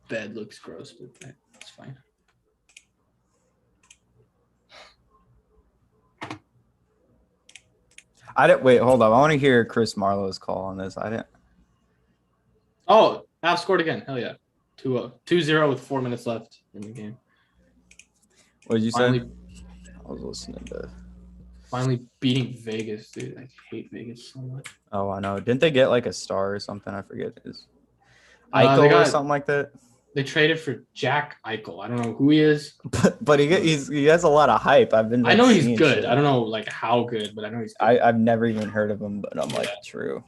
bed looks gross, but that's fine. I didn't wait. Hold up. I want to hear Chris Marlowe's call on this. I didn't. Oh, Avs scored again. Hell yeah. 2-0 with 4 minutes left in the game. What did you Finally, say? I was listening to. finally beating Vegas, dude. I hate Vegas so much. Oh, I know. Didn't they get like a star or something? I forget. Is They Eichel or something like that? They traded for Jack Eichel. I don't know who he is. But he has a lot of hype. I've been. I Like, know he's seeing good. shit. I don't know like how good, but I know he's good. I've never even heard of him, but I'm like, true.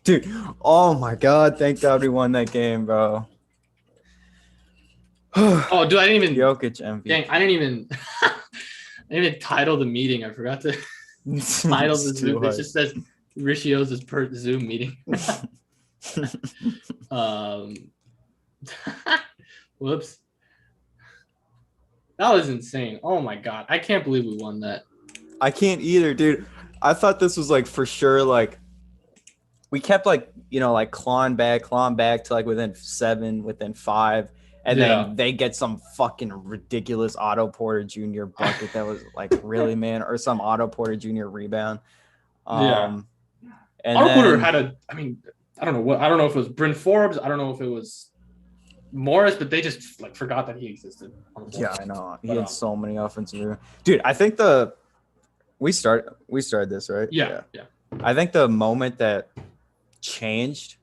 Dude, oh my God. Thank God we won that game, bro. Oh, dude, I didn't even Jokic MVP. Dang, I didn't even title the meeting. I forgot to title the Zoom. It just says Rishi Oza's per Zoom meeting. Whoops. That was insane. Oh my God. I can't believe we won that. I can't either, dude. I thought this was like for sure, like we kept like, like clawing back to like within 7, within 5. And then they get some fucking ridiculous Otto Porter Jr. bucket that was like really, man, or some Otto Porter Jr. rebound. And Otto Porter had I don't know if it was Bryn Forbes. I don't know if it was Morris, but they just like forgot that he existed. Yeah, I know. He had so many offensive. Dude, I think we started this, right? Yeah. I think the moment that changed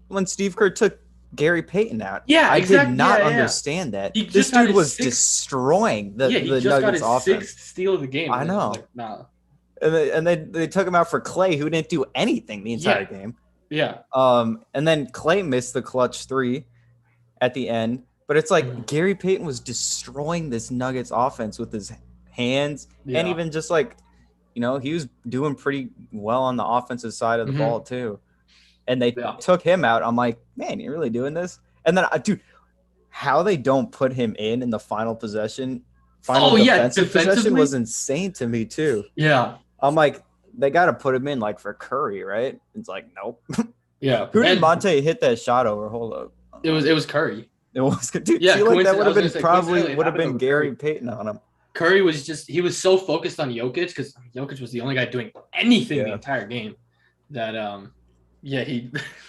when Steve Kerr took Gary Payton out. Yeah, I did not understand that. This dude was destroying the Nuggets offense. 6th steal of the game. I know. Like, nah. And they took him out for Clay, who didn't do anything the entire game. Yeah. And then Clay missed the clutch 3 at the end. But it's like Gary Payton was destroying this Nuggets offense with his hands and even just like, he was doing pretty well on the offensive side of the ball too. And they took him out. I'm like, man, you're really doing this? And then, dude, how they don't put him in the final possession, defensive possession was insane to me too. Yeah. I'm like, they got to put him in like for Curry, right? It's like, nope. Yeah. Who did Monte hit that shot over? Hold up. It was Curry. It was good. Dude, I feel like that would have been Gary Payton on him. Curry was he was so focused on Jokic because Jokic was the only guy doing anything the entire game that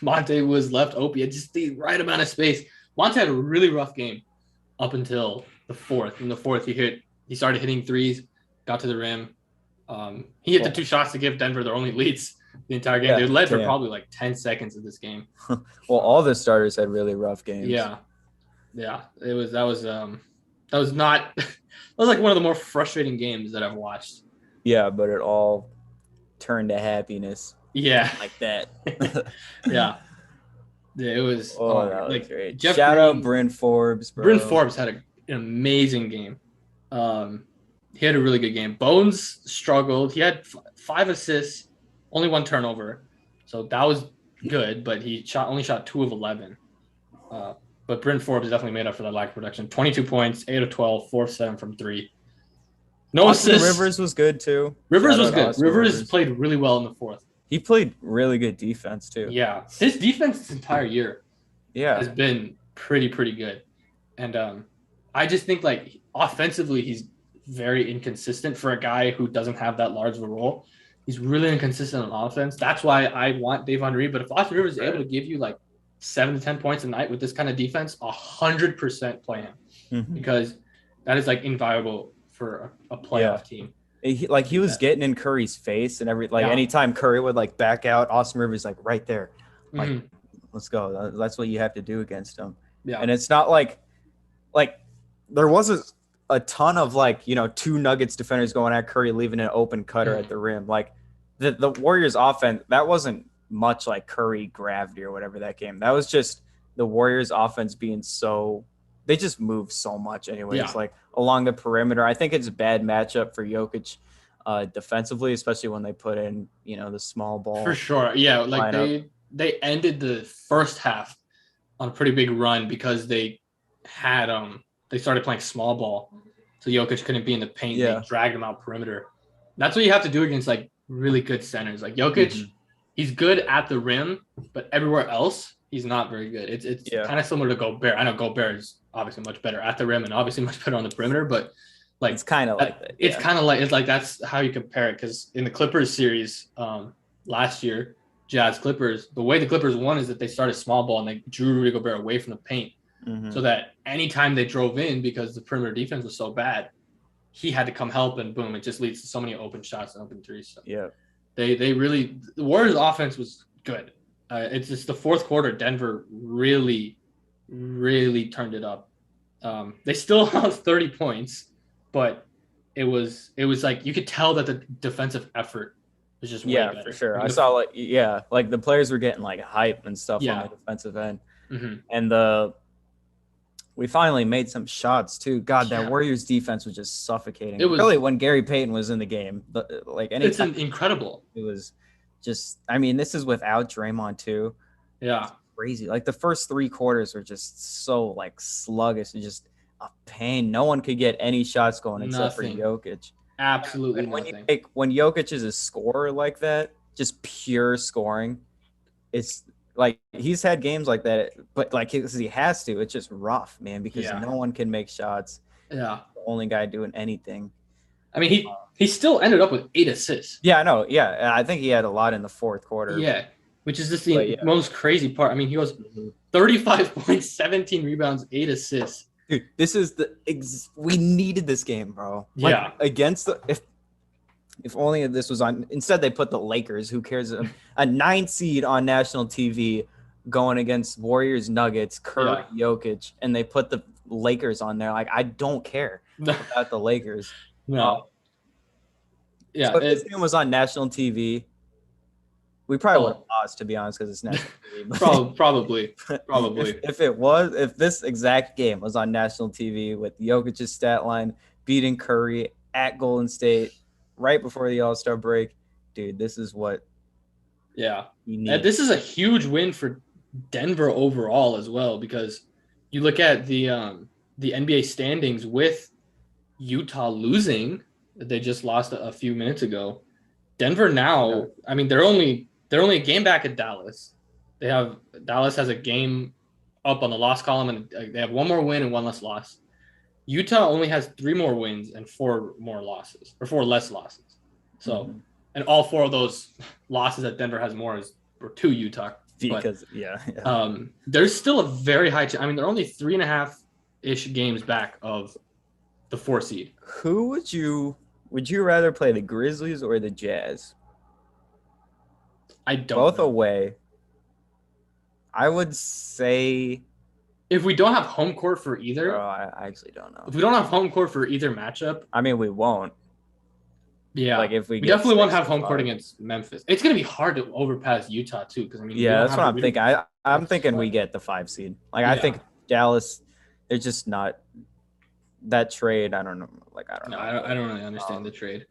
Monte was left open. He had just the right amount of space. Monte had a really rough game up until the 4th. In the 4th, he started hitting threes, got to the rim. He hit the 2 shots to give Denver their only leads the entire game. They led for probably like 10 seconds of this game. Well, all the starters had really rough games. Yeah. That was not that was like one of the more frustrating games that I've watched. Yeah, but it all turned to happiness. Yeah. Like that. Yeah. It was that was great. Shout out Bryn Forbes, bro. Bryn Forbes had an amazing game. He had a really good game. Bones struggled. He had 5 assists, only 1 turnover. So that was good, but he only shot 2 of 11. But Bryn Forbes definitely made up for that lack of production. 22 points, 8 of 12, 4 of 7 from 3. No assists. Rivers was good too. Rivers was good. Rivers played really well in the 4th. He played really good defense too. Yeah. His defense this entire year has been pretty good. And I just think like offensively he's very inconsistent for a guy who doesn't have that large of a role. He's really inconsistent on offense. That's why I want Dave Henry. But if Austin Rivers is able to give you like 7 to 10 points a night with this kind of defense, 100% play him because that is like invaluable for a playoff team. He was getting in Curry's face and anytime Curry would like back out, Austin Rivers like right there, like let's go. That's what you have to do against him. Yeah, and it's not like there wasn't a ton of 2 Nuggets defenders going at Curry, leaving an open cutter at the rim. Like the Warriors offense, that wasn't much like Curry gravity or whatever that game. That was just the Warriors offense being they just move so much anyways, like along the perimeter. I think it's a bad matchup for Jokic defensively, especially when they put in, the small ball. For sure. Yeah. Like they ended the first half on a pretty big run because they had, they started playing small ball. So Jokic couldn't be in the paint. They dragged him out perimeter. That's what you have to do against like really good centers. Like Jokic, he's good at the rim, but everywhere else he's not very good. It's kind of similar to Gobert. I know Gobert is obviously much better at the rim and obviously much better on the perimeter, but like it's kind of like that. Yeah. It's kind of like that's how you compare it, because in the Clippers series last year, Jazz Clippers, the way the Clippers won is that they started small ball and they drew Rudy Gobert away from the paint, so that anytime they drove in, because the perimeter defense was so bad, he had to come help, and boom, it just leads to so many open shots and open threes. So they really, the Warriors offense was good. It's just the fourth quarter, Denver really, really turned it up. They still lost 30 points, but it was like you could tell that the defensive effort was just way better. For sure. I saw like the players were getting like hype and stuff on the defensive end, and we finally made some shots too. God, that Warriors defense was just suffocating. It was really when Gary Payton was in the game. It's incredible. It was just, I mean, this is without Draymond too. Yeah, it's crazy. Like the first 3 quarters were just so like sluggish and just a pain. No one could get any shots going except for Jokic. Absolutely nothing. When Jokic is a scorer like that, just pure scoring, it's like he's had games like that, but like he has to. It's just rough, man, because no one can make shots. Yeah, the only guy doing anything. I mean, he still ended up with 8 assists. Yeah, I know. Yeah, I think he had a lot in the fourth quarter. Yeah, which is just the most crazy part. I mean, he was 35 points, 17 rebounds, 8 assists. Dude, this is we needed this game, bro. Like, against if only this was on. Instead, they put the Lakers. Who cares? A 9 seed on national TV going against Warriors, Nuggets, Curry, Jokic, and they put the Lakers on there. Like, I don't care about the Lakers. No. Yeah, so if this game was on national TV, we probably would have lost, to be honest, because it's national TV. Probably. If this exact game was on national TV with Jokic's stat line beating Curry at Golden State right before the All-Star break, dude, this is what we need. And this is a huge win for Denver overall as well, because you look at the NBA standings with Utah losing, they just lost a few minutes ago. Denver now, I mean, they're only a game back at Dallas. Dallas has a game up on the loss column, and they have 1 more win and 1 less loss. Utah only has 3 more wins and 4 more losses, or 4 less losses. So, and all 4 of those losses that Denver has more were to Utah. Because there's still a very high chance. I mean, they're only 3.5-ish games back of the 4 seed. Who would you rather play, the Grizzlies or the Jazz? I don't both know. Away. I would say if we don't have home court for either. I actually don't know. If we don't have home court for either matchup, I mean, we won't. Yeah, like if we definitely won't have home court against Memphis. It's gonna be hard to overpass Utah too, because I mean, that's what I'm thinking. I'm thinking we get the 5 seed. Like I think Dallas, they're just not that trade. I don't know. Like I don't know. I don't really understand the trade.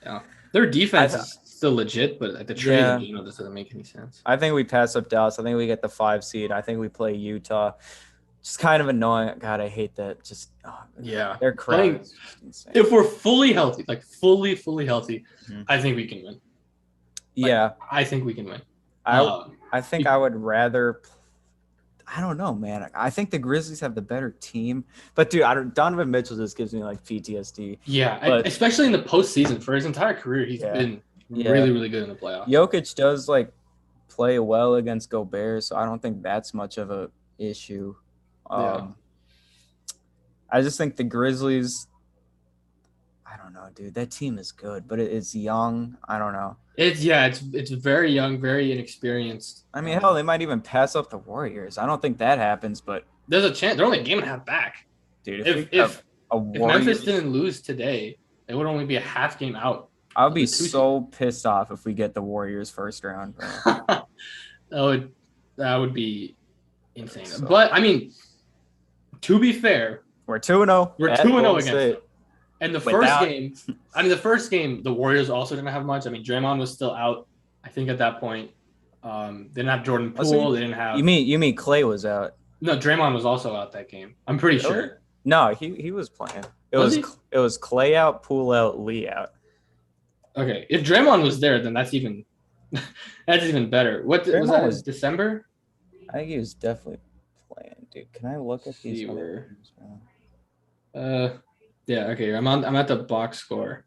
Yeah, their defense is still legit, but the trade, this doesn't make any sense. I think we pass up Dallas. I think we get the 5 seed. I think we play Utah. Just kind of annoying. God, I hate that. Just they're crazy. If we're fully healthy, like fully healthy, I think we can win. I think we can win. I think I would rather. I don't know, man. I think the Grizzlies have the better team, but dude, Donovan Mitchell just gives me like PTSD. Yeah, especially in the postseason. For his entire career, he's been really, really good in the playoffs. Jokic does like play well against Gobert, so I don't think that's much of a issue. I just think the Grizzlies, I don't know, dude. That team is good, but it's young. I don't know. It's very young, very inexperienced. I mean, hell, they might even pass up the Warriors. I don't think that happens, but there's a chance. They're only a game and a half back. Dude, if Memphis didn't lose today, they would only be a half game out. I would be so pissed off if we get the Warriors first round. That would be insane. So, but I mean, to be fair, we're 2-0. We're 2-0 against them. And the first game, the Warriors also didn't have much. I mean, Draymond was still out, I think, at that point. They didn't have Jordan Poole. They didn't have. You mean Clay was out? No, Draymond was also out that game. I'm pretty sure. No, he was playing. It was Clay out, Poole out, Lee out. Okay, if Draymond was there, then that's even That's even better. What was that? Was December? I think he was definitely playing, dude. Can I look at these? Yeah. Okay. I'm at the box score.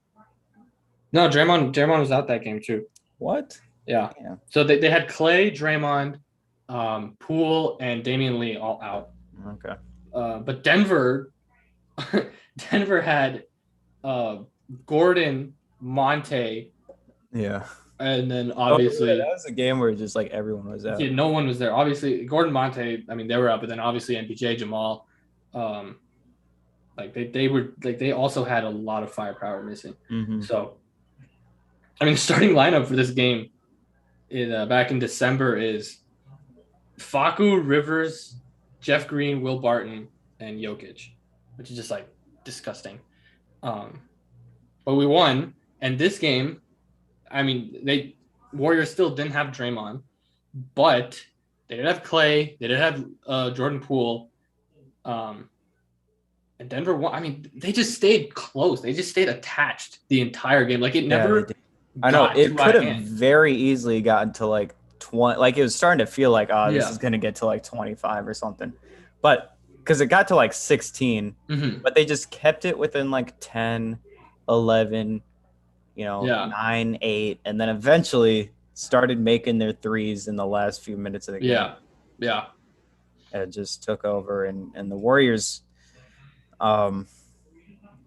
No, Draymond was out that game too. What? Yeah. So they had Clay, Draymond, Poole, and Damian Lee all out. Okay. But Denver had Gordon, Monte. Yeah. And then obviously that was a game where just like everyone was out. Yeah, no one was there. Obviously, Gordon, Monte. I mean, they were out, but then obviously MPJ, Jamal. Like they also had a lot of firepower missing. Mm-hmm. So, I mean, starting lineup for this game back in December is Facu, Rivers, Jeff Green, Will Barton, and Jokic, which is just like disgusting. But we won, and this game, I mean, Warriors still didn't have Draymond, but they did have Clay, they did have Jordan Poole, and Denver won. I mean, they just stayed close. They just stayed attached the entire game. Like it never. I know it could have very easily gotten to like 20. Like it was starting to feel like, this is going to get to like 25 or something, but because it got to like 16, but they just kept it within like 10, 11, 9, 8, and then eventually started making their threes in the last few minutes of the game. Yeah. It just took over, and the Warriors, kind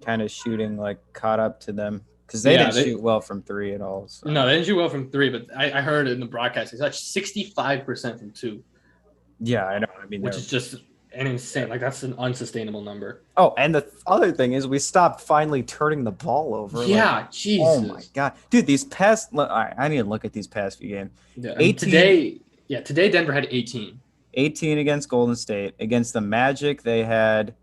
of shooting like caught up to them because they didn't shoot well from three at all. So. No, they didn't shoot well from three, but I heard in the broadcast it's like 65% from two. Yeah, I know. I mean, which is just an insane. Like that's an unsustainable number. Oh, and the other thing is we stopped finally turning the ball over. Yeah, Jesus. Oh my God, dude! These past, I need to look at these past few games. Yeah, 18, today Denver had 18. 18 against Golden State. Against the Magic, they had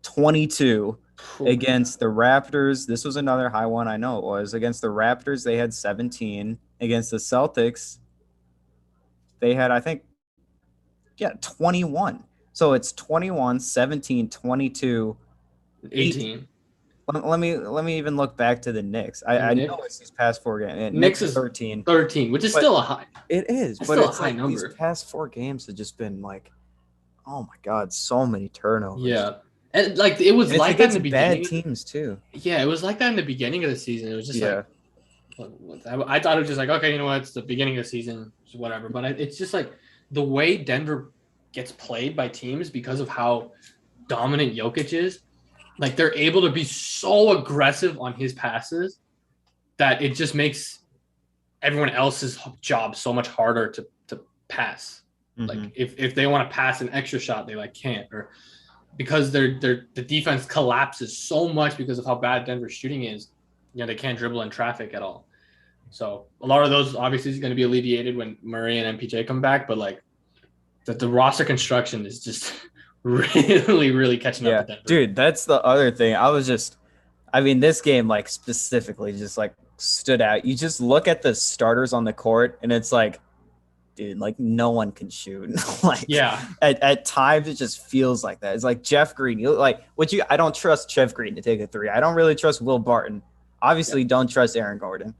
22. Against the Raptors, this was another high one. I know it was. Against the Raptors, they had 17. Against the Celtics, they had, I think, 21. So it's 21, 17, 22, 18. Let me even look back to the Knicks. I know it's these past four games. Knicks is 13. 13, which is still a high. It is, but it's like number. These past four games have just been like, oh my God, so many turnovers. Yeah. And like it was like that in the beginning. Bad teams too. Yeah, it was like that in the beginning of the season. It was just like I thought it was just like, okay, you know what, it's the beginning of the season, whatever. But it's just like the way Denver gets played by teams because of how dominant Jokic is. Like they're able to be so aggressive on his passes that it just makes everyone else's job so much harder to pass. Like if they want to pass an extra shot, they like can't, or because the defense collapses so much because of how bad Denver's shooting is, they can't dribble in traffic at all. So a lot of those obviously is going to be alleviated when Murray and MPJ come back, but like the roster construction is just really, really catching up with Denver. Dude, that's the other thing. This game like specifically just like stood out. You just look at the starters on the court and it's like, dude, like no one can shoot. At times it just feels like that. It's like Jeff Green. I don't trust Jeff Green to take a three. I don't really trust Will Barton. Obviously, don't trust Aaron Gordon.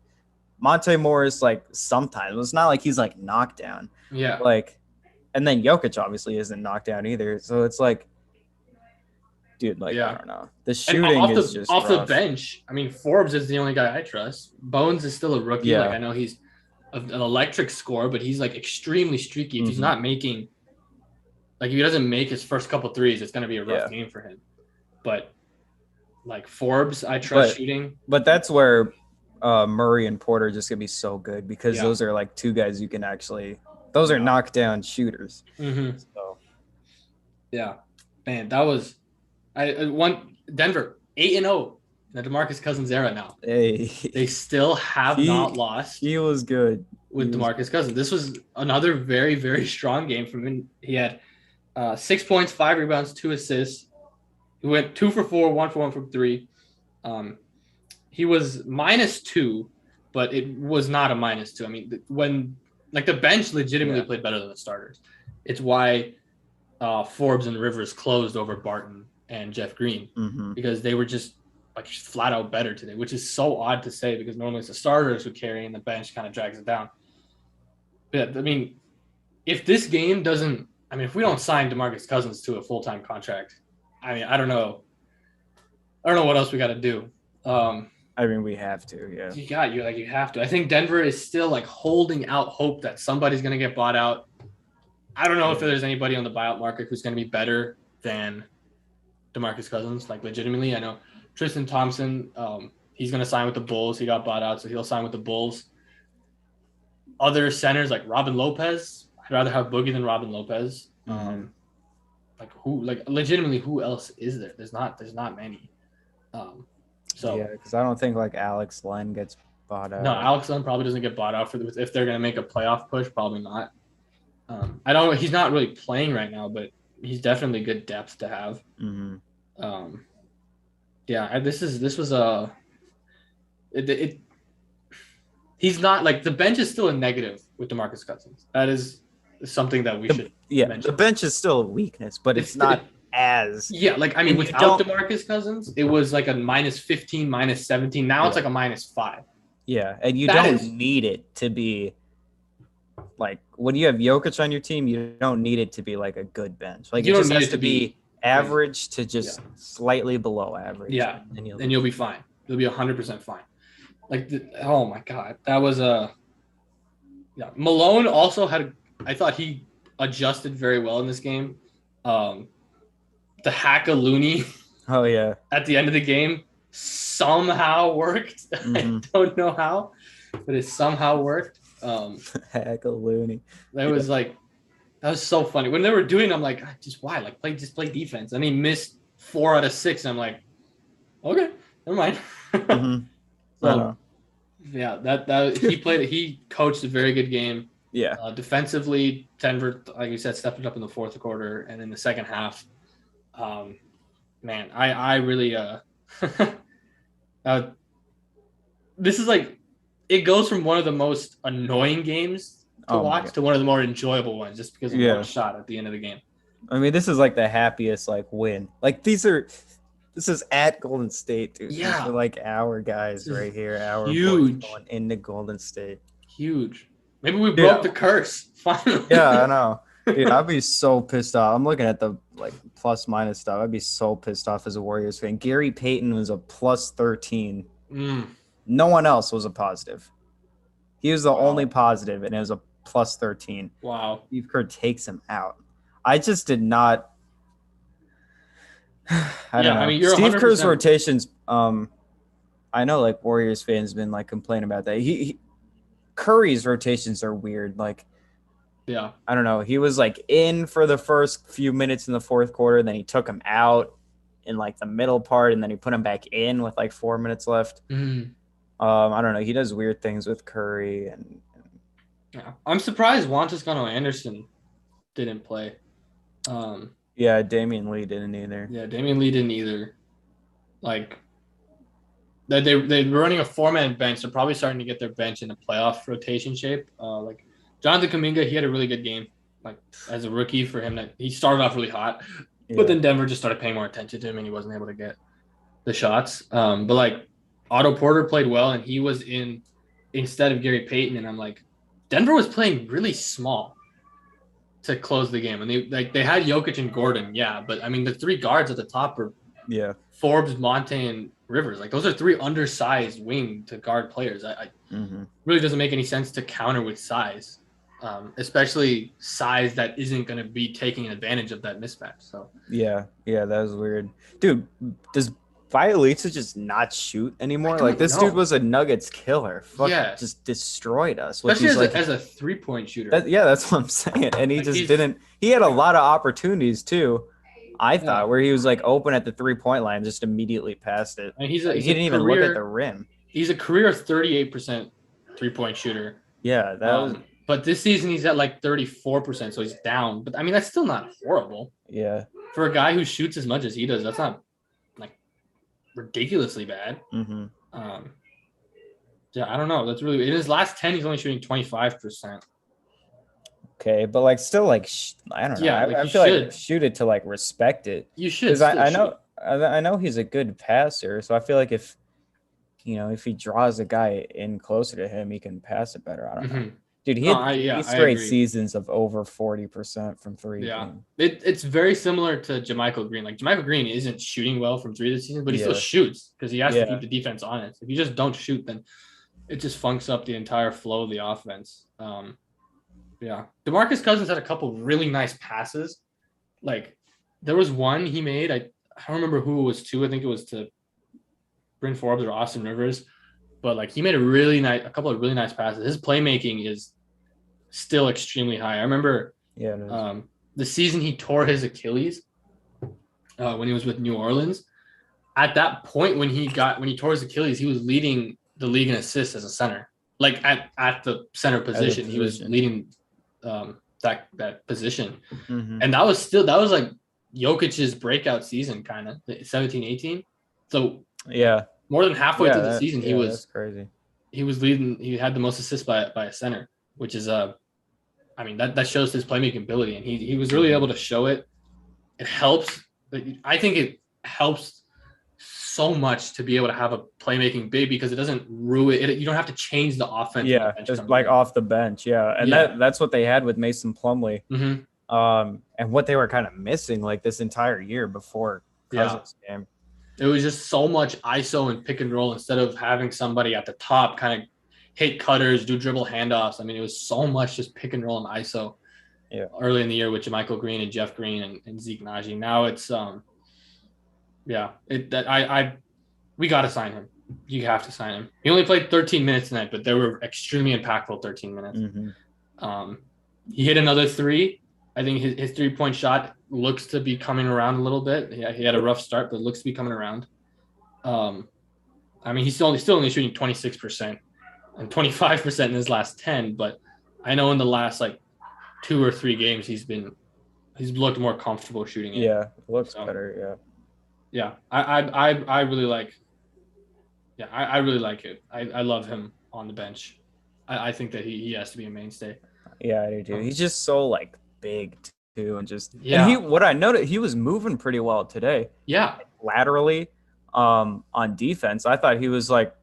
Monte Morris, like sometimes it's not like he's like knocked down. Yeah. And then Jokic obviously isn't knocked down either. So it's like, dude, I don't know. The shooting is just off the bench. I mean, Forbes is the only guy I trust. Bones is still a rookie. Yeah. Like I know he's an electric scorer, but he's like extremely streaky. If he's not making, like if he doesn't make his first couple threes, it's going to be a rough game for him. But like Forbes, I trust shooting. But that's where Murray and Porter are just going to be so good because those are like two guys you can actually – those are knockdown shooters. So. Yeah. Man, that was – I won Denver 8-0 in the DeMarcus Cousins era now. Hey. They still have not lost. He was good. With DeMarcus Cousins. This was another very, very strong game from him. He had 6 points, 5 rebounds, 2 assists. He went 2 for 4, 1 for 1 from 3. He was -2, but it was not a -2. I mean, when like the bench legitimately played better than the starters. It's why Forbes and Rivers closed over Barton and Jeff Green because they were just like flat out better today, which is so odd to say because normally it's the starters who carry and the bench kind of drags it down. But I mean, if this game doesn't, I mean, if we don't sign DeMarcus Cousins to a full-time contract, I mean, I don't know what else we got to do. I mean, we have to, yeah. You have to. I think Denver is still like holding out hope that somebody's going to get bought out. I don't know if there's anybody on the buyout market who's going to be better than DeMarcus Cousins, like legitimately. I know Tristan Thompson, he's going to sign with the Bulls. He got bought out, so he'll sign with the Bulls. Other centers like Robin Lopez, I'd rather have Boogie than Robin Lopez. Legitimately, who else is there? There's not many. Because I don't think like Alex Len gets bought out. No, Alex Len probably doesn't get bought out if they're going to make a playoff push. Probably not. I don't. He's not really playing right now, but he's definitely good depth to have. This was a. He's not like the bench is still a negative with DeMarcus Cousins. That is something that we should mention. The bench is still a weakness, but it's not as like I mean without DeMarcus Cousins, it was like a -15, -17. Now it's like a -5. Yeah, and you don't need it to be like when you have Jokic on your team, you don't need it to be like a good bench. Like it just has to be average to just slightly below average. Yeah, and you'll be fine. You'll be 100% fine. Like, oh my God, that was Malone also I thought he adjusted very well in this game. The Hack-a-Looney. Oh yeah. At the end of the game somehow worked. I don't know how, but it somehow worked. Hack-a-Looney. That was so funny. When they were doing, I'm like, just why? Like play defense. And he missed 4 out of 6. I'm like, okay, never mind. So, he coached a very good game. Yeah. Defensively, Denver, like you said, stepped it up in the fourth quarter and in the second half. Man, I really this is like it goes from one of the most annoying games to watch to one of the more enjoyable ones just because of one shot at the end of the game. I mean, this is like the happiest like win. Like this is at Golden State, dude. Yeah. These are like our guys right here. Our huge boys going into Golden State. Huge. Maybe we broke the curse finally. Yeah, I know. Dude, I'd be so pissed off. I'm looking at the like plus minus stuff. I'd be so pissed off as a Warriors fan. Gary Payton was a plus 13. No one else was a positive. He was the only positive, and it was a plus 13. Wow. Steve Kerr takes him out. I just did not. I don't know. I mean, Steve Kerr's rotations. I know like Warriors fans have been like complaining about that. Curry's rotations are weird. Like, yeah, I don't know. He was like in for the first few minutes in the fourth quarter, then he took him out in like the middle part, and then he put him back in with like 4 minutes left. I don't know. He does weird things with Curry, and yeah, I'm surprised Juan Toscano Anderson didn't play. Yeah, Damian Lee didn't either. Yeah, Damian Lee didn't either. Like, they were running a 4-man bench. They're probably starting to get their bench in a playoff rotation shape. Like, Jonathan Kuminga, he had a really good game. Like, as a rookie for him, that he started off really hot. Yeah. But then Denver just started paying more attention to him, and he wasn't able to get the shots. But, like, Otto Porter played well, and he was in instead of Gary Payton. And I'm like, Denver was playing really small to close the game. And they had Jokic and Gordon, but I mean the 3 guards at the top are Forbes, Monte, and Rivers. Like those are 3 undersized wing to guard players. I really doesn't make any sense to counter with size, especially size that isn't going to be taking advantage of that mismatch. So yeah, that was weird, dude. Does Bielitsa just not shoot anymore? Like this dude was a Nuggets killer. Just destroyed us. Especially as a 3-point shooter. That's what I'm saying. And he just didn't. He had a lot of opportunities too. I thought where he was like open at the 3-point line, just immediately passed it. And he didn't even look at the rim. He's a career 38% 3-point shooter. Yeah, that was. But this season he's at like 34%, so he's down. But I mean that's still not horrible. Yeah. For a guy who shoots as much as he does, that's not ridiculously bad. I don't know. That's really in his last 10, he's only shooting 25%. Okay, but like still like I don't know. I feel like shoot it to like respect it. You should. I I know he's a good passer, so I feel like if he draws a guy in closer to him, he can pass it better. I don't know. Dude, he had three straight seasons of over 40% from three. Yeah, it's very similar to JaMychal Green. Like JaMychal Green isn't shooting well from three this season, but he still shoots because he has to keep the defense honest. If you just don't shoot, then it just funks up the entire flow of the offense. Yeah, DeMarcus Cousins had a couple really nice passes. Like there was one he made. I don't remember who it was to. I think it was to Bryn Forbes or Austin Rivers, but like he made a couple of really nice passes. His playmaking is still extremely high. I remember the season he tore his Achilles when he was with New Orleans. At that point, when he tore his Achilles, he was leading the league in assists as a center. Like at the center position, he was leading that position. Mm-hmm. And that was like Jokic's breakout season, kind of 17-18. So more than halfway through the season, he was crazy. He was leading. He had the most assists by a center, which is I mean that shows his playmaking ability, and he was really able to show it. It helps. I think it helps so much to be able to have a playmaking big because it doesn't ruin it. You don't have to change the offense. Yeah, just like off the bench. Yeah, and that's what they had with Mason Plumlee. Mm-hmm. And what they were kind of missing like this entire year before Cousins came. It was just so much ISO and pick and roll instead of having somebody at the top kind of hit cutters, do dribble handoffs. I mean, it was so much just pick and roll and ISO early in the year with JaMychal Green and Jeff Green and Zeke Naji. Now it's we got to sign him. You have to sign him. He only played 13 minutes tonight, but they were extremely impactful 13 minutes. Mm-hmm. He hit another three. I think his 3-point shot looks to be coming around a little bit. Yeah, he had a rough start, but looks to be coming around. I mean, he's still only shooting 26% and 25% in his last 10. But I know in the last like 2 or 3 games, he's looked more comfortable shooting it. Yeah, it looks better. Yeah, I really like. Yeah, I really like it. I love him on the bench. I think that he has to be a mainstay. Yeah, I do too. He's just so like big too, and just and what I noticed, he was moving pretty well today. Yeah, laterally, on defense, I thought he was like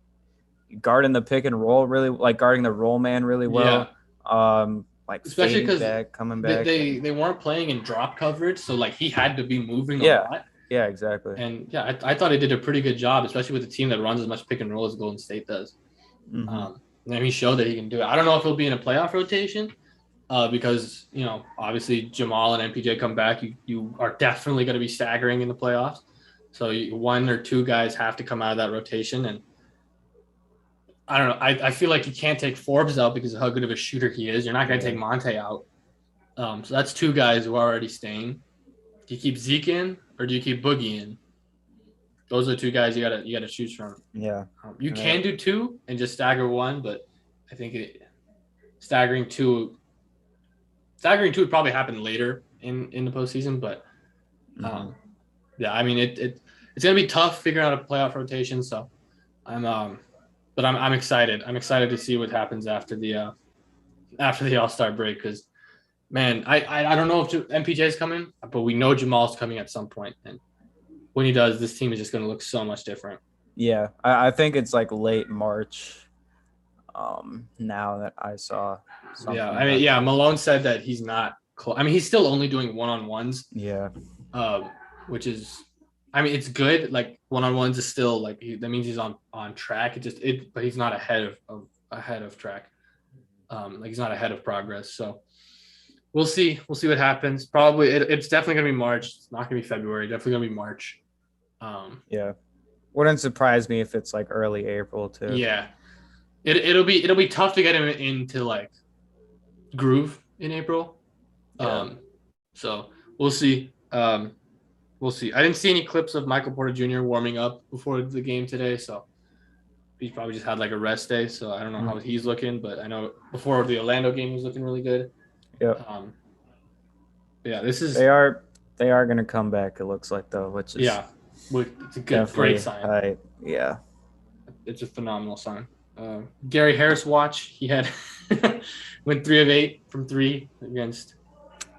guarding the pick and roll really, like guarding the roll man really well. Yeah. Like especially because coming back. They weren't playing in drop coverage, so like he had to be moving a lot. Yeah, exactly. And I thought he did a pretty good job, especially with a team that runs as much pick and roll as Golden State does. Mm-hmm. And he showed that he can do it. I don't know if he'll be in a playoff rotation, because obviously Jamal and MPJ come back. You are definitely going to be staggering in the playoffs. So 1 or 2 guys have to come out of that rotation, and I don't know. I feel like you can't take Forbes out because of how good of a shooter he is. You're not going to take Monte out. So that's 2 guys who are already staying. Do you keep Zeke in or do you keep Boogie in? Those are the 2 guys you gotta choose from. Yeah. You can do 2 and just stagger 1, but I think staggering two would probably happen later in the postseason. But I mean it's gonna be tough figuring out a playoff rotation. So I'm excited. I'm excited to see what happens after the All-Star break because. Man, I don't know if MPJ is coming, but we know Jamal's coming at some point. And when he does, this team is just going to look so much different. Yeah, I think it's like late March now that I saw something. Yeah, I mean, Malone said that he's not – I mean, he's still only doing one-on-ones. Yeah. Which is – I mean, it's good. Like, one-on-ones is still – like that means he's on track. But he's not ahead of track. Like, he's not ahead of progress, so – We'll see what happens. Probably it's definitely gonna be March. It's not gonna be February. Definitely gonna be March. Yeah, wouldn't surprise me if it's like early April too. Yeah, it'll be tough to get him into like groove in April. Yeah. So we'll see. We'll see. I didn't see any clips of Michael Porter Jr. warming up before the game today, so he probably just had like a rest day. So I don't know how he's looking, but I know before the Orlando game he was looking really good. Yep. This is they are going to come back. It looks like though, which is it's a great sign. It's a phenomenal sign. Gary Harris watch. He had went 3 of 8 from 3 against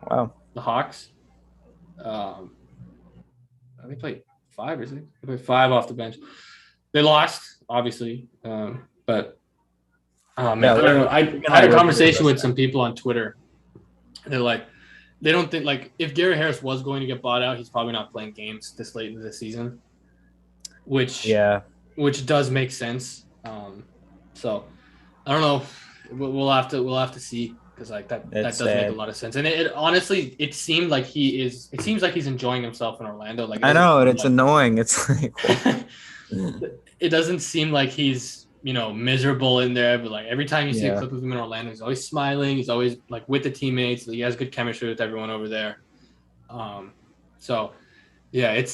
the Hawks. They played 5 or 6. They played 5 off the bench. They lost, obviously, but man, I don't know. I had a conversation with some people on Twitter. They're like, they don't think like if Gary Harris was going to get bought out, he's probably not playing games this late into the season, which does make sense. So I don't know. We'll have to see because like that does make a lot of sense. And it honestly it seemed like it seems like he's enjoying himself in Orlando. Like I know, and it's annoying. It's like it doesn't seem like he's miserable in there, but like every time you see a clip of him in Orlando, he's always smiling. He's always like with the teammates. He has good chemistry with everyone over there. So yeah, it's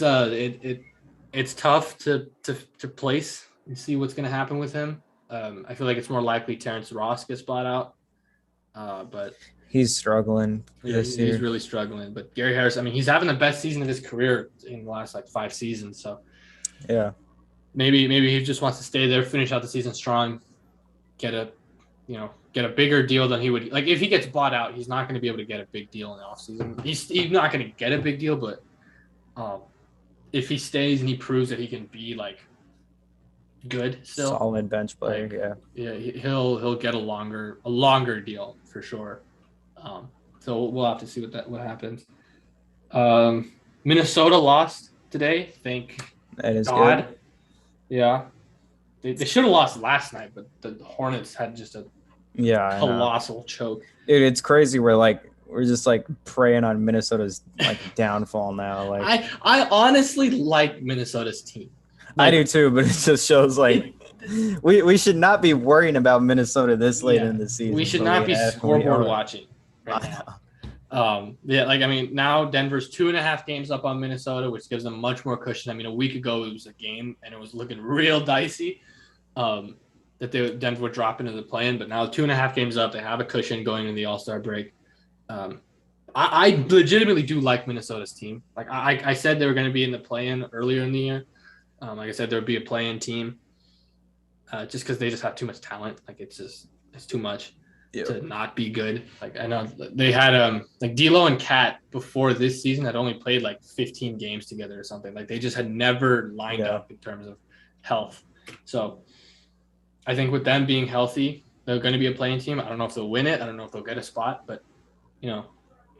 tough to place and see what's going to happen with him. I feel like it's more likely Terrence Ross gets bought out, but he's struggling this year. He's really struggling. But Gary Harris, I mean, he's having the best season of his career in the last like 5 seasons. So yeah. Maybe he just wants to stay there, finish out the season strong, get a bigger deal than he would. Like if he gets bought out, he's not going to be able to get a big deal in the offseason. He's not going to get a big deal, but if he stays and he proves that he can be like good still, solid bench player, he'll get a longer deal for sure. So we'll have to see what happens. Minnesota lost today. Thank that is God. Good. Yeah, they should have lost last night, but the Hornets had just a colossal choke. Dude, it's crazy. We're just like preying on Minnesota's like downfall now. Like I honestly like Minnesota's team. Like, I do too, but it just shows like we should not be worrying about Minnesota this late in the season. We should not be scoreboard watching right now. Now Denver's 2.5 games up on Minnesota, which gives them much more cushion. I mean, a week ago it was a game and it was looking real dicey that Denver would drop into the play-in, but now 2.5 games up, they have a cushion going into the All-Star break. I legitimately do like Minnesota's team. Like I said, they were going to be in the play-in earlier in the year. Like I said, there would be a play-in team just because they just have too much talent. Like it's too much. To not be good. Like I know they had like D'Lo and Kat before this season had only played like 15 games together or something. Like they just had never lined up in terms of health. So I think with them being healthy, they're going to be a playing team. I don't know if they'll win it. I don't know if they'll get a spot, but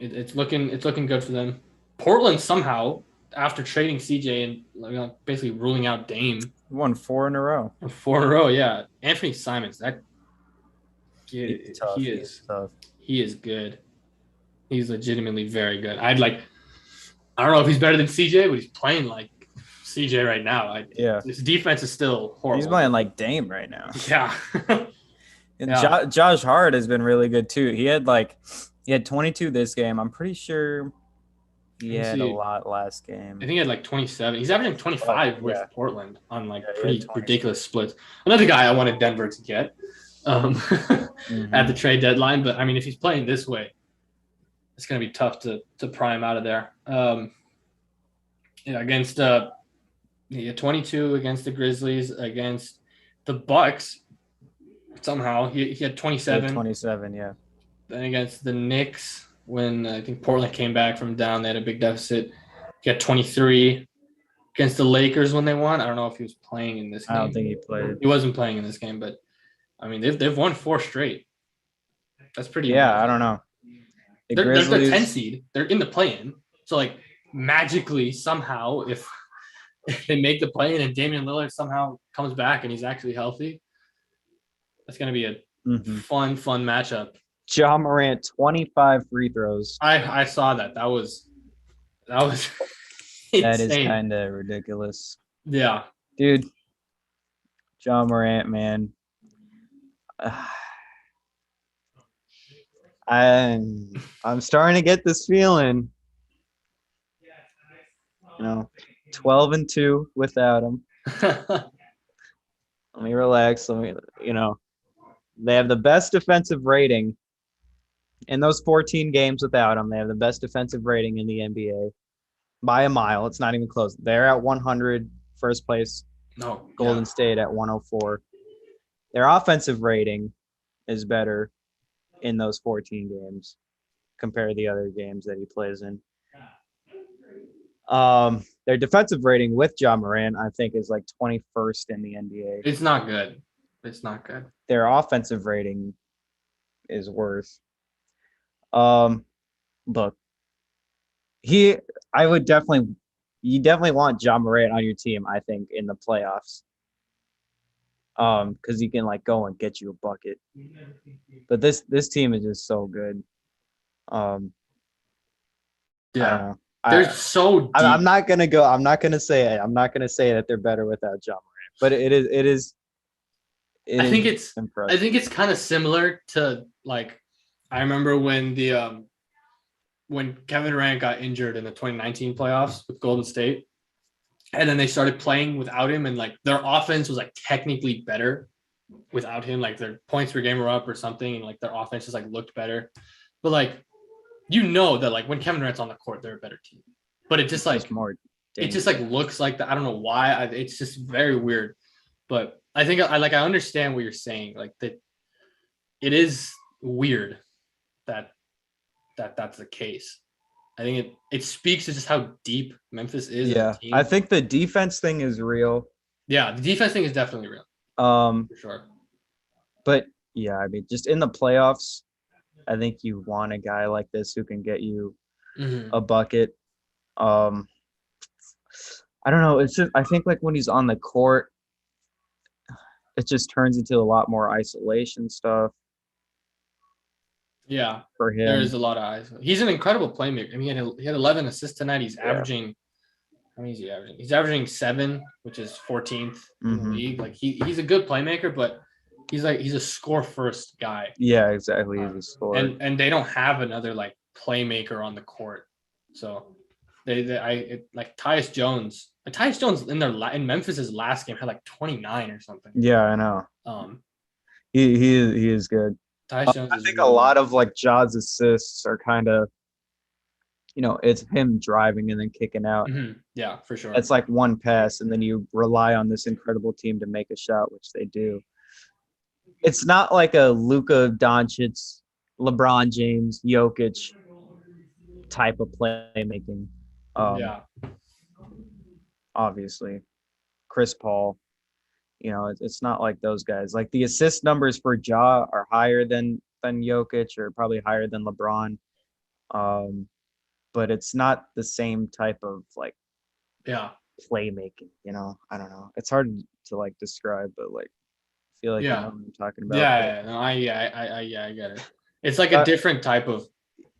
it's looking good for them. Portland somehow after trading CJ and basically ruling out Dame won 4 in a row. 4 in a row, yeah. Anthony Simons, Tough. He is good. He's legitimately very good. I don't know if he's better than CJ, but he's playing like CJ right now. His defense is still horrible. He's playing like Dame right now. Yeah. And Josh Hart has been really good too. He had 22 this game. I'm pretty sure he had a lot last game. I think he had like 27. He's averaging 25 with Portland on pretty ridiculous splits. Another guy I wanted Denver to get. At the trade deadline, but I mean, if he's playing this way, it's going to be tough to pry him out of there. Against 22 against the Grizzlies, against the Bucks, somehow he had 27. 27, yeah. Then against the Knicks, when I think Portland came back from down, they had a big deficit. He had 23 against the Lakers when they won. I don't know if he was playing in this game. I don't think he played. He wasn't playing in this game, but I mean, they've won 4 straight. That's pretty. Yeah, amazing. I don't know. They're the 10 seed. They're in the play-in. So like magically somehow, if they make the play-in and Damian Lillard somehow comes back and he's actually healthy, that's going to be a fun matchup. Ja Morant 25 free throws. I saw that. That was insane. That is kind of ridiculous. Yeah, dude. Ja Morant, man. I'm starting to get this feeling, 12-2 without him. Let me relax. They have the best defensive rating in those 14 games without him. They have the best defensive rating in the NBA by a mile. It's not even close. They're at 100, first place. Golden State at 104. Their offensive rating is better in those 14 games compared to the other games that he plays in. Their defensive rating with Ja Morant, I think, is like 21st in the NBA. It's not good. It's not good. Their offensive rating is worse. Look, I would definitely, you definitely want Ja Morant on your team, I think, in the playoffs. Because he can like go and get you a bucket. But this team is just so good. Yeah, they're so deep. I'm not gonna go. I'm not gonna say it. I'm not gonna say that they're better without Ja Morant. But it is. I think it's kind of similar to like I remember when when Kevin Durant got injured in the 2019 playoffs with Golden State, and then they started playing without him, and like their offense was like technically better without him. Like their points per game were up or something, and like their offense just like looked better. But like that like when Kevin Durant's on the court, they're a better team. But it just like it just like looks like that. I don't know why. It's just very weird. But I think I understand what you're saying. Like that, it is weird that's the case. I think it speaks to just how deep Memphis is. Yeah, I think the defense thing is real. Yeah, the defense thing is definitely real. For sure. But yeah, I mean, just in the playoffs, I think you want a guy like this who can get you a bucket. I don't know. It's just I think like when he's on the court, it just turns into a lot more isolation stuff. Yeah, for him, there is a lot of eyes. He's an incredible playmaker. I mean, he had 11 assists tonight. He's averaging. How many is he averaging? He's averaging 7, which is 14th in the league. Like he's a good playmaker, but he's a score first guy. Yeah, exactly. He's a scorer, and they don't have another like playmaker on the court. So like Tyus Jones. Tyus Jones in Memphis's last game had like 29 or something. Yeah, I know. He is good. I think a lot of like Ja's assists are kind of, it's him driving and then kicking out. Yeah, for sure. It's like one pass, and then you rely on this incredible team to make a shot, which they do. It's not like a Luka Doncic, LeBron James, Jokic type of playmaking. Yeah. Obviously, Chris Paul. It's not like those guys. Like the assist numbers for Ja are higher than Jokic, or probably higher than LeBron. But it's not the same type of like playmaking. I don't know. It's hard to like describe, but like I feel like you know what I'm talking about. I get it. It's like a different type of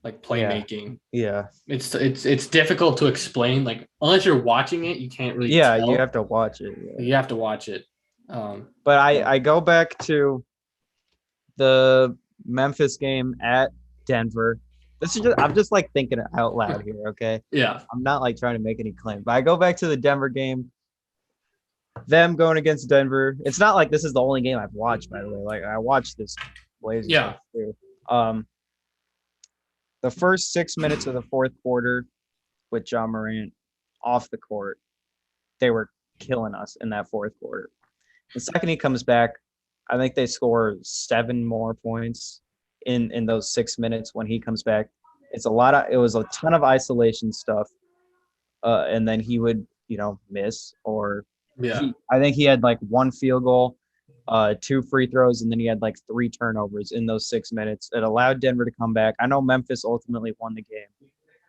like playmaking. Yeah. It's difficult to explain. Like unless you're watching it, you can't really. Yeah, you have to watch it. Yeah. You have to watch it. But I go back to the Memphis game at Denver. I'm just like thinking out loud here, okay? Yeah. I'm not like trying to make any claim, but I go back to the Denver game. Them going against Denver. It's not like this is the only game I've watched, by the way. Like I watched this Blazers game too. The first 6 minutes of the fourth quarter with Ja Morant off the court, they were killing us in that fourth quarter. The second he comes back, I think they score 7 more points in those 6 minutes when he comes back. It was a ton of isolation stuff. And then he would, miss or I think he had like 1 field goal, 2 free throws, and then he had like 3 turnovers in those 6 minutes. It allowed Denver to come back. I know Memphis ultimately won the game,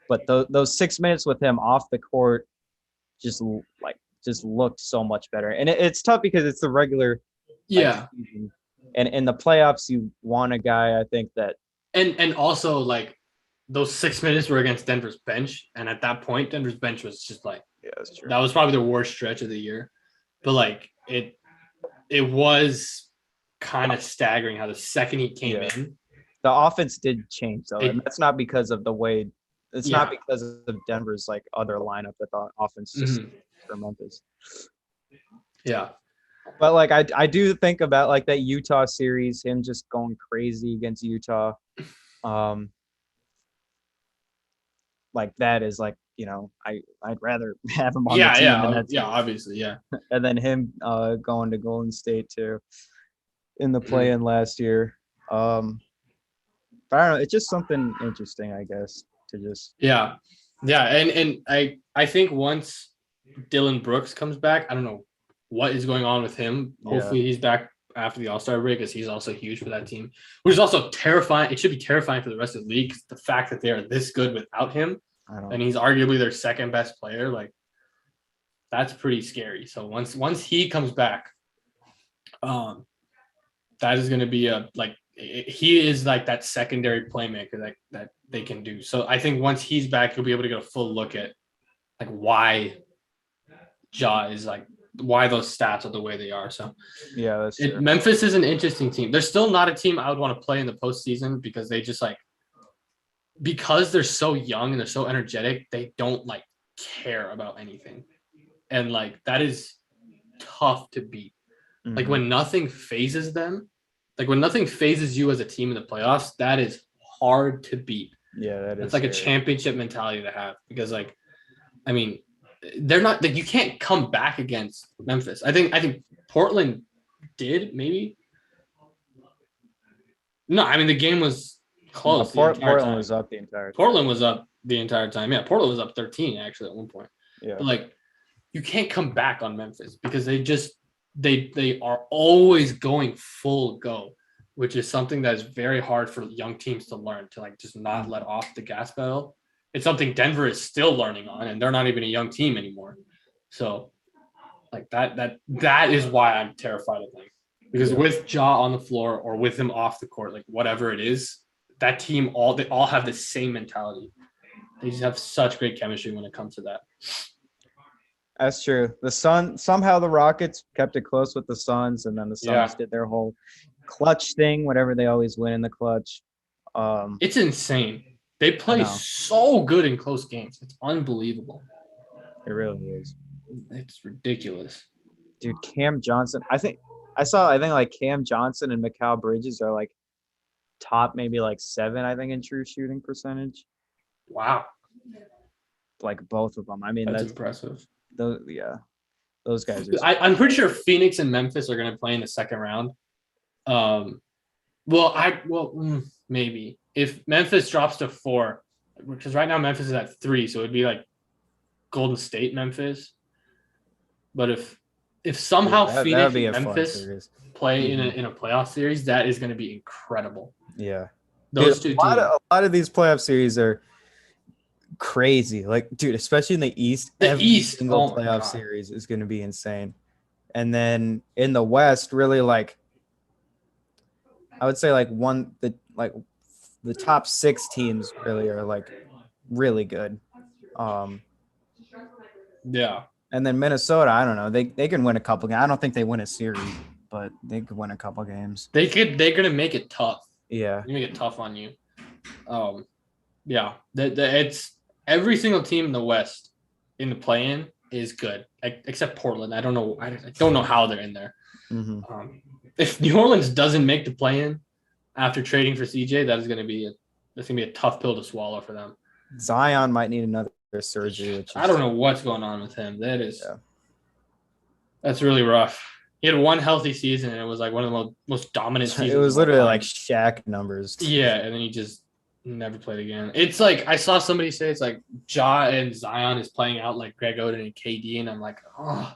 but those 6 minutes with him off the court just looked so much better. And it's tough because it's the regular season. And in the playoffs, you want a guy, I think that. And also like those 6 minutes were against Denver's bench, and at that point, Denver's bench was just like that's true. That was probably the worst stretch of the year. But like it was kind of staggering how the second he came in, the offense did change though, and that's not because of the way. It's not because of Denver's like other lineup that the offense just for Memphis. Yeah. But like I do think about like that Utah series, him just going crazy against Utah. Like that is like, I'd rather have him on the team than that team. Obviously, yeah. And then him going to Golden State too in the play-in last year. But I don't know, it's just something interesting, I guess, to just and I think once Dylan Brooks comes back, I don't know what is going on with him. Hopefully he's back after the All-Star break, because he's also huge for that team, which is also terrifying. It should be terrifying for the rest of the league. The fact that they are this good without him, and he's arguably their second best player, like that's pretty scary. So once he comes back, that is going to be he is like that secondary playmaker that they can do. So I think once he's back, you'll be able to get a full look at like why Ja is like, why those stats are the way they are. So yeah, that's true. Memphis is an interesting team. They're still not a team I would want to play in the postseason, because they just because they're so young and they're so energetic, they don't like care about anything. And like, that is tough to beat. Mm-hmm. Like when nothing phases them, like when nothing phases you as a team in the playoffs, that is hard to beat. Yeah, it's like a championship mentality to have, because like, I mean, they're not like, you can't come back against Memphis. I think Portland did maybe. No, I mean the game was close. Portland was up the entire time. Portland was up the entire time. Yeah, Portland was up 13 actually at one point. Yeah, but like, you can't come back on Memphis, because they are always going full go, which is something that is very hard for young teams to learn, to like just not let off the gas pedal. It's something Denver is still learning on, and they're not even a young team anymore. So like that is why I'm terrified of them, because with Ja on the floor or with him off the court, like whatever it is, that team they all have the same mentality. They just have such great chemistry when it comes to that. That's true. Somehow the Rockets kept it close with the Suns, and then the Suns did their whole clutch thing, whatever they always win in the clutch. It's insane. They play so good in close games. It's unbelievable. It really is. It's ridiculous. Dude, Cam Johnson. I think like Cam Johnson and Mikal Bridges are like top maybe like 7, I think, in true shooting percentage. Wow. Like both of them. I mean, that's impressive. Those guys are. I'm pretty sure Phoenix and Memphis are going to play in the second round. Maybe if Memphis drops to 4, because right now Memphis is at 3, so it'd be like Golden State, Memphis. But if somehow Phoenix and Memphis play in a playoff series, that is going to be incredible. Yeah, those two teams. A lot of these playoff series are crazy. Like, dude, especially in the East, every single playoff series is going to be insane. And then in the West, really, like, I would say like the top 6 teams really are like really good. Yeah. And then Minnesota, I don't know. They can win a couple games. I don't think they win a series, but they could win a couple games. They're gonna make it tough. Yeah. They make it tough on you. Yeah. It's every single team in the West in the play-in is good, except Portland. I don't know. I don't know how they're in there. Mm-hmm. If New Orleans doesn't make the play-in after trading for CJ, that's gonna be a tough pill to swallow for them. Zion might need another surgery. I don't know what's going on with him. That's really rough. He had one healthy season, and it was like one of the most dominant seasons. It was literally like Shaq numbers. Yeah, and then he just never played again. It's like I saw somebody say it's like Ja and Zion is playing out like Greg Oden and KD, and I'm like, oh,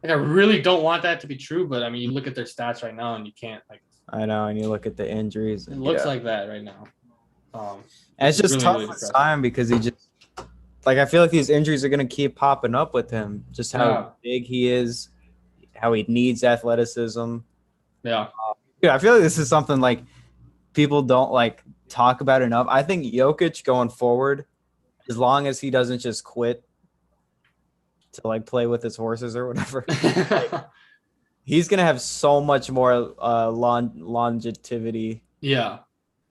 like I really don't want that to be true. But I mean, you look at their stats right now, and you can't like. I know, and you look at the injuries. It looks like that right now. And it's just really, tough with Zion because he just like I feel like these injuries are gonna keep popping up with him. Just how big he is, how he needs athleticism. Yeah. I feel like this is something like people don't like talk about enough. I think Jokic going forward, as long as he doesn't just quit to like play with his horses or whatever, like, he's gonna have so much more longevity. Yeah.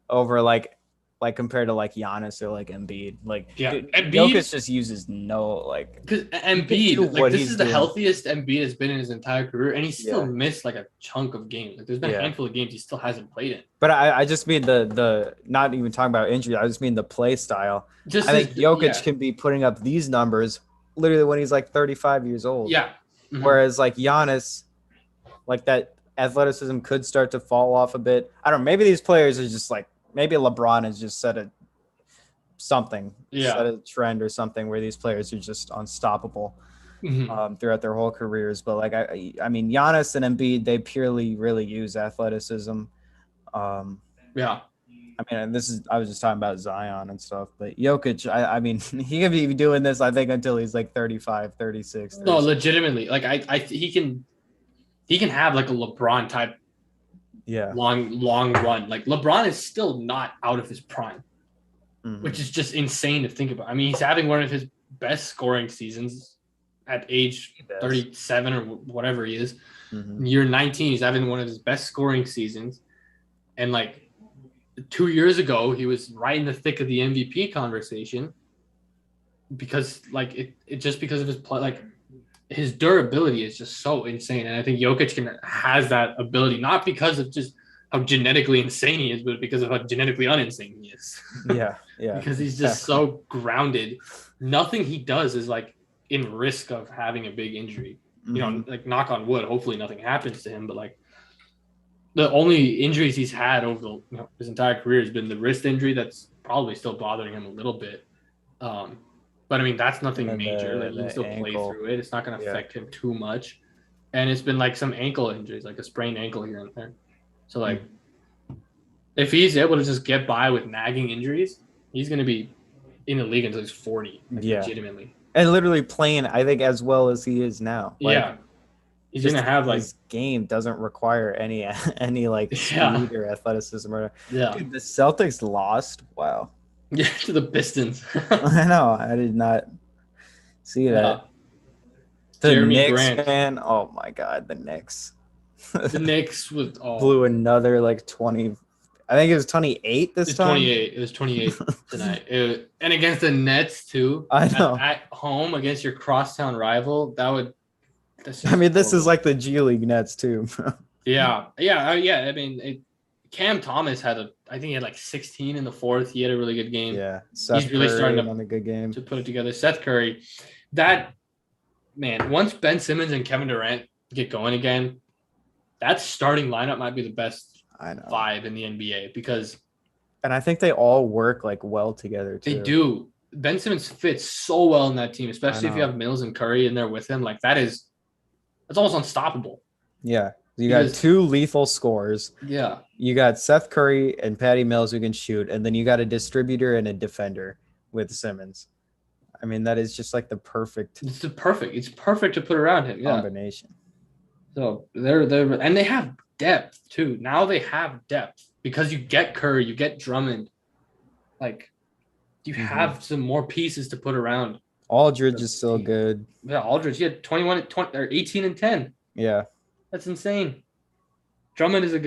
Over like compared to like Giannis or like Embiid. Like Jokic just uses no like. Because Embiid, like this is the healthiest Embiid has been in his entire career, and he still missed like a chunk of games. Like there's been a handful of games he still hasn't played in. But I just mean the not even talking about injury. I just mean the play style. I think Jokic can be putting up these numbers literally when he's like 35 years old. Yeah. Mm-hmm. Whereas like Giannis, like that athleticism could start to fall off a bit. I don't know. Maybe these players are just like. Maybe LeBron has just set something, set a trend or something where these players are just unstoppable throughout their whole careers. But like, I mean, Giannis and Embiid, they purely really use athleticism. I mean, I was just talking about Zion and stuff, but Jokic, I mean, he could be doing this, I think, until he's like 35, 36. 36. No, legitimately. Like he can have like a LeBron type long run. Like LeBron is still not out of his prime, which is just insane to think about. I mean, he's having one of his best scoring seasons at age 37 or whatever he is. Year 19, he's having one of his best scoring seasons. And like 2 years ago, he was right in the thick of the MVP conversation because like it just because of his play, like his durability is just so insane. And I think Jokic has that ability, not because of just how genetically insane he is, but because of how genetically uninsane he is. Yeah. Because he's just so grounded. Nothing he does is like in risk of having a big injury. You know, like knock on wood, hopefully nothing happens to him, but like the only injuries he's had over his entire career has been the wrist injury that's probably still bothering him a little bit. But I mean, that's nothing major. Like, he can still play through it. It's not going to affect him too much. And it's been like some ankle injuries, like a sprained ankle here and there. So like, if he's able to just get by with nagging injuries, he's going to be in the league until he's 40, legitimately. And literally playing, I think, as well as he is now. Like, he's going to have like his game doesn't require any like speed or athleticism. Dude, the Celtics lost. Wow. Yeah, to the Pistons. I know. I did not see that. The Jeremy Knicks, Grant. man. Oh my God, the Knicks. The Knicks blew another like 20. I think it was 28 this time. 28. It was 28 tonight. And against the Nets too. I know. At home against your crosstown rival, this is like the G League Nets too. Yeah. I mean, Cam Thomas I think he had like 16 in the fourth. He had a really good game. Yeah. He's really starting on a good game to put it together. Seth Curry, once Ben Simmons and Kevin Durant get going again, that starting lineup might be the best 5 in the NBA and I think they all work like well together too. They do. Ben Simmons fits so well in that team, especially if you have Mills and Curry in there with him. Like that's almost unstoppable. Yeah. You got 2 lethal scorers. Yeah. You got Seth Curry and Patty Mills who can shoot, and then you got a distributor and a defender with Simmons. I mean, that is just like the perfect. It's perfect to put around him. Combination. So and they have depth too. Now they have depth because you get Curry, you get Drummond. Like you have some more pieces to put around. Aldridge is still good. Yeah, Aldridge. He had 21, 20, or 18 and 10. Yeah. That's insane. Drummond is a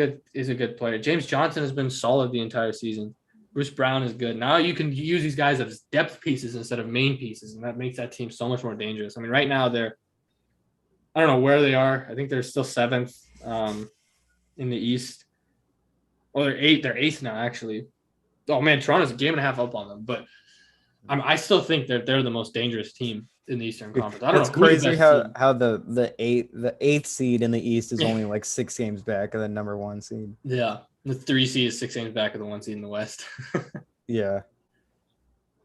good player. James Johnson has been solid the entire season. Bruce Brown is good. Now you can use these guys as depth pieces instead of main pieces, and that makes that team so much more dangerous. I mean, right now I don't know where they are. I think they're still 7th in the East. Or they're 8th. They're 8th now, actually. Oh man, Toronto's a game and a half up on them, but I still think they're the most dangerous team in the Eastern Conference. I don't know. It's crazy how the 8th seed in the East is only like 6 games back of the number 1 seed. Yeah, the 3 seed is 6 games back of the 1 seed in the West. Yeah,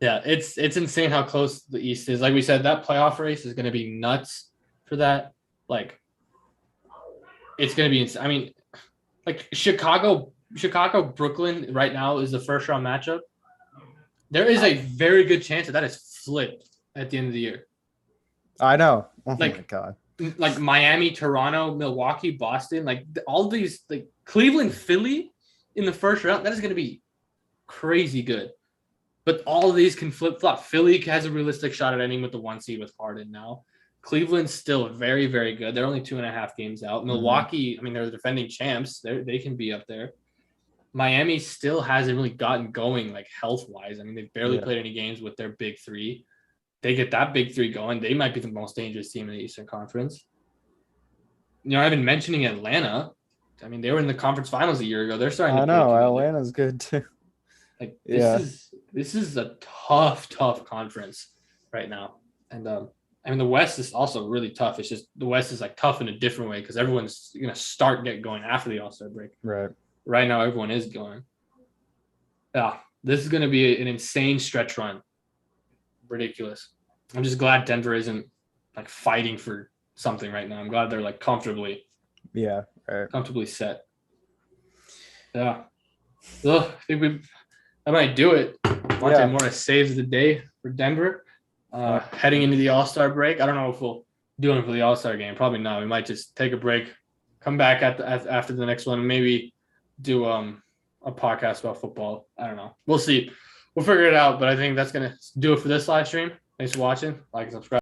it's insane how close the East is. Like we said, that playoff race is going to be nuts for that. Like, it's going to be insane. I mean, like Chicago, Brooklyn right now is the first round matchup. There is a very good chance that is flipped at the end of the year. I know. Oh my God. Like Miami, Toronto, Milwaukee, Boston, like all these, like Cleveland, Philly in the first round, that is going to be crazy good. But all of these can flip-flop. Philly has a realistic shot at ending with the 1 seed with Harden now. Cleveland's still very, very good. They're only 2.5 games out. Milwaukee, I mean, they're the defending champs. They can be up there. Miami still hasn't really gotten going, like health-wise. I mean, they've barely played any games with their big 3. They get that big 3 going, they might be the most dangerous team in the Eastern Conference. I've been mentioning Atlanta. I mean, they were in the conference finals a year ago. They're starting to play together. Atlanta's good too. Like this is a tough conference right now. And I mean, the West is also really tough. It's just the West is like tough in a different way because everyone's going to get going after the All-Star break. Right. Right now, everyone is going. Yeah, This is going to be an insane stretch run. Ridiculous. I'm just glad Denver isn't like fighting for something right now. I'm glad they're like comfortably set. Yeah. Ugh, I think that might do it. Monte Morris saves the day for Denver. Heading into the All-Star break. I don't know if we'll do it for the All-Star game. Probably not. We might just take a break, come back after the next one, and maybe do a podcast about football. I don't know. We'll see. We'll figure it out. But I think that's going to do it for this live stream. Thanks for watching. Like and subscribe.